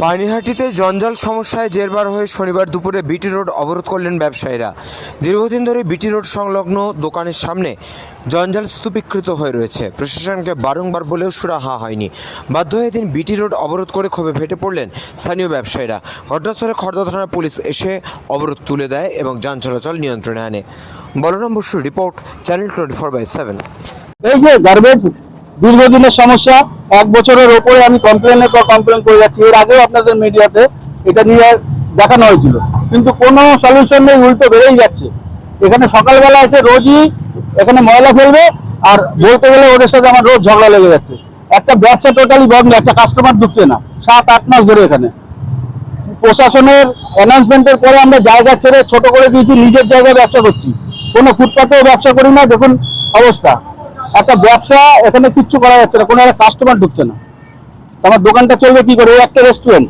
পানিহাটিতে জঞ্জাল সমস্যায় জেরবার হয়ে শনিবার দুপুরে বিটি রোড অবরোধ করলেন ব্যবসায়ীরা। দীর্ঘদিন ধরে বিটি রোড সংলগ্ন দোকানের সামনে জঞ্জাল স্তূপীকৃত হয়ে রয়েছে। প্রশাসনকে বারংবার বলেও সুরাহা হয়নি। বাধ্য হয়ে এদিন বিটি রোড অবরোধ করে ক্ষোভে ফেটে পড়লেন স্থানীয় ব্যবসায়ীরা। ঘটনাস্থলে খড়দা থানা পুলিশ এসে অবরোধ তুলে দেয় এবং যান চলাচল নিয়ন্ত্রণে আনে। বলরাম বসুর রিপোর্ট, চ্যানেল 24/7। এই যে গার্বেজ দীর্ঘদিনের সমস্যা, 1 বছরের ওপরে আমি কমপ্লেনের পর কমপ্লেন করে যাচ্ছি। এর আগেও আপনাদের মিডিয়াতে এটা নিয়ে দেখানো হয়েছিল, কিন্তু কোনো সলিউশন নেই, উল্টো বেড়েই যাচ্ছে। এখানে সকালবেলা এসে রোজই এখানে ময়লা ফেলবে, আর বলতে গেলে ওদের সাথে আমার রোজ ঝগড়া লেগে যাচ্ছে। একটা ব্যবসা টোটালি বন্ধ, একটা কাস্টমার ঢুকছে না 7-8 মাস ধরে। এখানে প্রশাসনের অ্যানাউন্সমেন্টের পরে আমরা জায়গা ছেড়ে ছোট করে দিয়েছি, নিজের জায়গায় ব্যবসা করছি, কোনো ফুটপাতেও ব্যবসা করি না। দেখুন অবস্থা, একটা ব্যবসা এখানে কিচ্ছু করা যাচ্ছে না, কোনো একটা কাস্টমার ঢুকছে না। আমার দোকানটা চলবে কি করে? একটা রেস্টুরেন্ট,